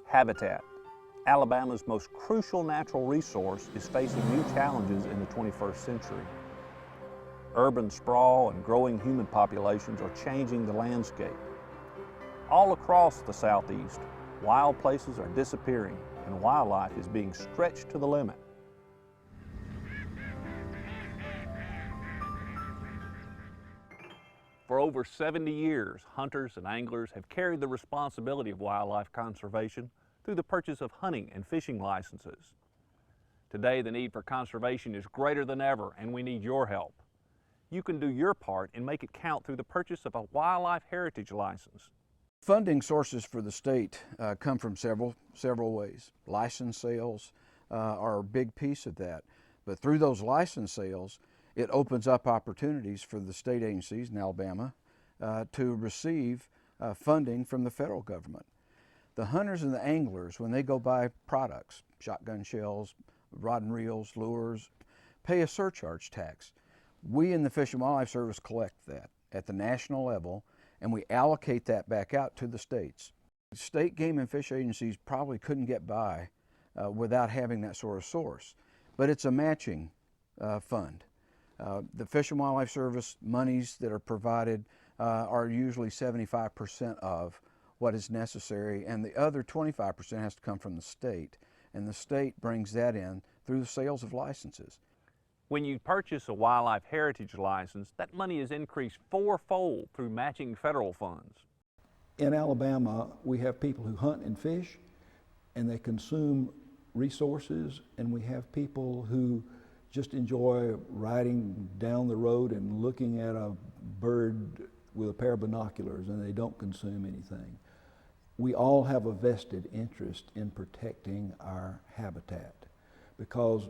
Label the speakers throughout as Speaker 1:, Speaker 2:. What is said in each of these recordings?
Speaker 1: Habitat. Alabama's most crucial natural resource is facing new challenges in the 21st century. Urban sprawl and growing human populations are changing the landscape. All across the Southeast, wild places are disappearing and wildlife is being stretched to the limit. For over 70 years, hunters and anglers have carried the responsibility of wildlife conservation through the purchase of hunting and fishing licenses. Today, the need for conservation is greater than ever, and we need your help. You can do your part and make it count through the purchase of a wildlife heritage license.
Speaker 2: Funding sources for the state come from several ways. License sales are a big piece of that, but through those license sales, it opens up opportunities for the state agencies in Alabama to receive funding from the federal government. The hunters and the anglers, when they go buy products, shotgun shells, rod and reels, lures, pay a surcharge tax. We in the Fish and Wildlife Service collect that at the national level, and we allocate that back out to the states. State game and fish agencies probably couldn't get by without having that sort of source, but it's a matching fund. The Fish and Wildlife Service monies that are provided are usually 75% of what is necessary, and the other 25% has to come from the state, and the state brings that in through the sales of licenses.
Speaker 1: When you purchase a wildlife heritage license, that money is increased fourfold through matching federal funds.
Speaker 3: In Alabama, we have people who hunt and fish, and they consume resources, and we have people who just enjoy riding down the road and looking at a bird with a pair of binoculars, and they don't consume anything. We all have a vested interest in protecting our habitat because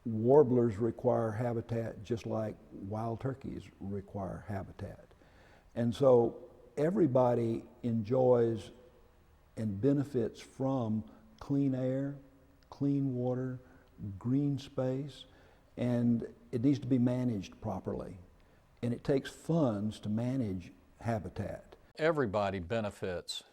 Speaker 3: warblers require habitat just like wild turkeys require habitat. And so everybody enjoys and benefits from clean air, clean water, green space, and it needs to be managed properly. And it takes funds to manage habitat.
Speaker 4: Everybody benefits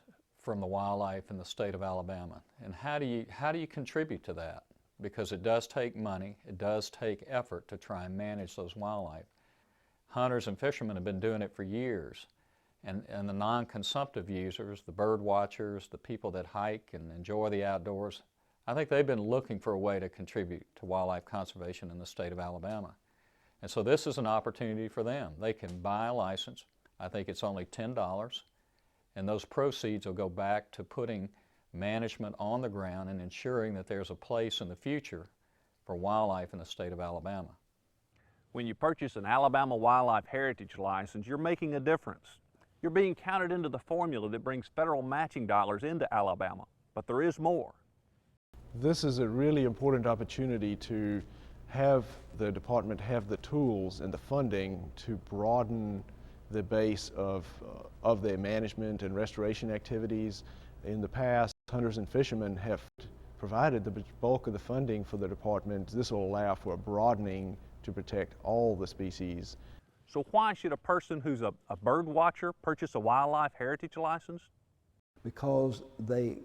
Speaker 4: from the wildlife in the state of Alabama. And how do you contribute to that? Because it does take money, it does take effort to try and manage those wildlife. Hunters and fishermen have been doing it for years. And the non-consumptive users, the bird watchers, the people that hike and enjoy the outdoors, I think they've been looking for a way to contribute to wildlife conservation in the state of Alabama. And so this is an opportunity for them. They can buy a license. I think it's only $10, and those proceeds will go back to putting management on the ground and ensuring that there's a place in the future for wildlife in the state of Alabama.
Speaker 1: When you purchase an Alabama Wildlife Heritage license, you're making a difference. You're being counted into the formula that brings federal matching dollars into Alabama, but there is more.
Speaker 5: This is a really important opportunity to have the department have the tools and the funding to broaden the base of their management and restoration activities. In the past, hunters and fishermen have provided the bulk of the funding for the department. This will allow for a broadening to protect all the species.
Speaker 1: So why should a person who's a bird watcher purchase a wildlife heritage license?
Speaker 3: Because they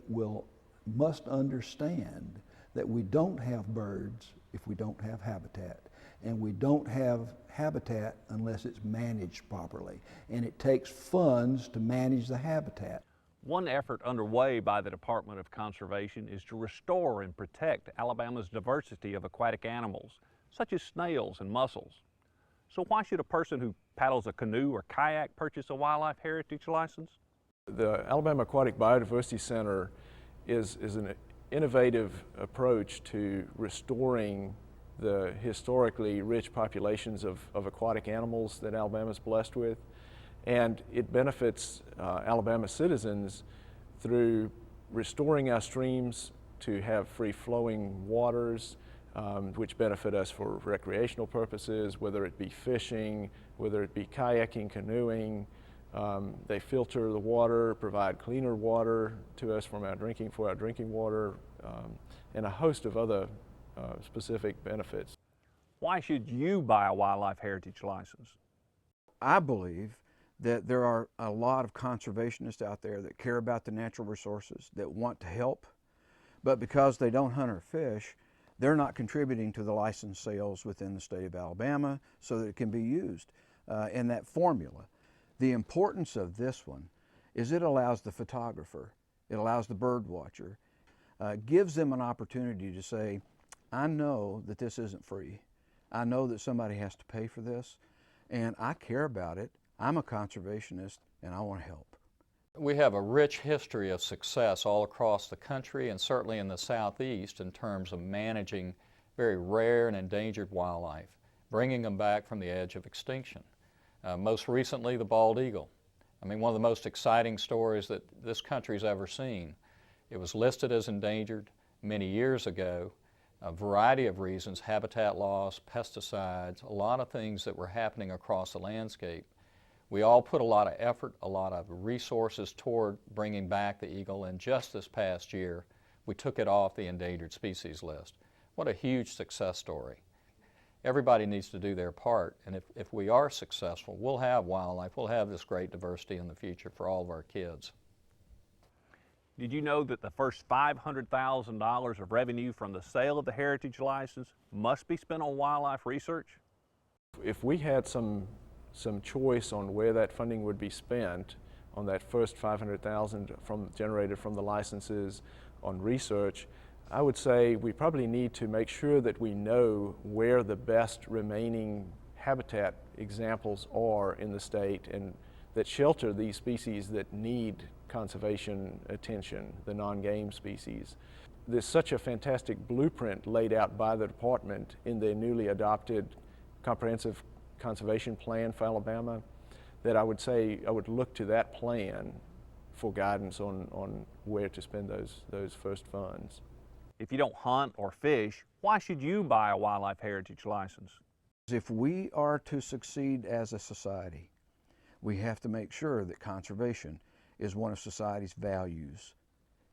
Speaker 3: must understand that we don't have birds if we don't have habitat. And we don't have habitat unless it's managed properly. And it takes funds to manage the habitat.
Speaker 1: One effort underway by the Department of Conservation is to restore and protect Alabama's diversity of aquatic animals, such as snails and mussels. So why should a person who paddles a canoe or kayak purchase a wildlife heritage license?
Speaker 5: The Alabama Aquatic Biodiversity Center is an innovative approach to restoring the historically rich populations of aquatic animals that Alabama is blessed with. And it benefits Alabama citizens through restoring our streams to have free-flowing waters, which benefit us for recreational purposes, whether it be fishing, whether it be kayaking, canoeing. They filter the water, provide cleaner water to us for our drinking water, and a host of other specific benefits.
Speaker 1: Why should you buy a wildlife heritage license?
Speaker 2: I believe that there are a lot of conservationists out there that care about the natural resources, that want to help, but because they don't hunt or fish, they're not contributing to the license sales within the state of Alabama so that it can be used in that formula. The importance of this one is it allows the photographer, it allows the bird watcher, gives them an opportunity to say, I know that this isn't free. I know that somebody has to pay for this, and I care about it. I'm a conservationist, and I want to help.
Speaker 4: We have a rich history of success all across the country and certainly in the Southeast in terms of managing very rare and endangered wildlife, bringing them back from the edge of extinction. Most recently, the bald eagle. I mean, one of the most exciting stories that this country's ever seen. It was listed as endangered many years ago. A variety of reasons, habitat loss, pesticides, a lot of things that were happening across the landscape. We all put a lot of effort, a lot of resources toward bringing back the eagle, and just this past year, we took it off the endangered species list. What a huge success story. Everybody needs to do their part, and if we are successful, we'll have wildlife, we'll have this great diversity in the future for all of our kids.
Speaker 1: Did you know that the first $500,000 of revenue from the sale of the heritage license must be spent on wildlife research?
Speaker 5: If we had some choice on where that funding would be spent on that first $500,000 generated from the licenses on research, I would say we probably need to make sure that we know where the best remaining habitat examples are in the state and that shelter these species that need conservation attention, the non-game species. There's such a fantastic blueprint laid out by the department in their newly adopted comprehensive conservation plan for Alabama that I would say I would look to that plan for guidance on where to spend those first funds.
Speaker 1: If you don't hunt or fish, why should you buy a wildlife heritage license?
Speaker 2: If we are to succeed as a society, we have to make sure that conservation is one of society's values.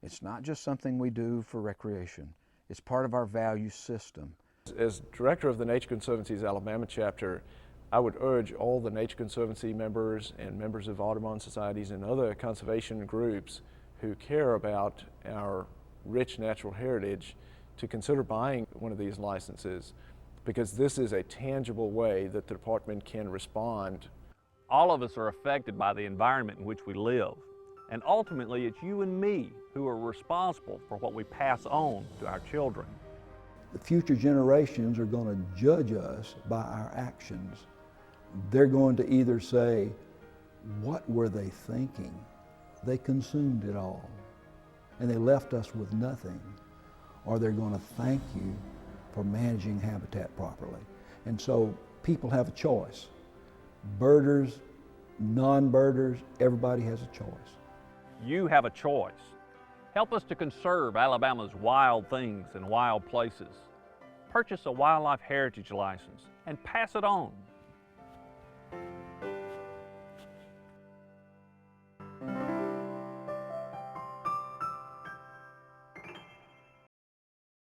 Speaker 2: It's not just something we do for recreation. It's part of our value system.
Speaker 5: As director of the Nature Conservancy's Alabama chapter, I would urge all the Nature Conservancy members and members of Audubon societies and other conservation groups who care about our rich natural heritage to consider buying one of these licenses, because this is a tangible way that the department can respond.
Speaker 1: All of us are affected by the environment in which we live, and ultimately it's you and me who are responsible for what we pass on to our children.
Speaker 3: The future generations are going to judge us by our actions. They're going to either say, what were they thinking? They consumed it all, and they left us with nothing. Or they're going to thank you for managing habitat properly. And so people have a choice. Birders, non-birders, everybody has a choice.
Speaker 1: You have a choice. Help us to conserve Alabama's wild things and wild places. Purchase a wildlife heritage license and pass it on.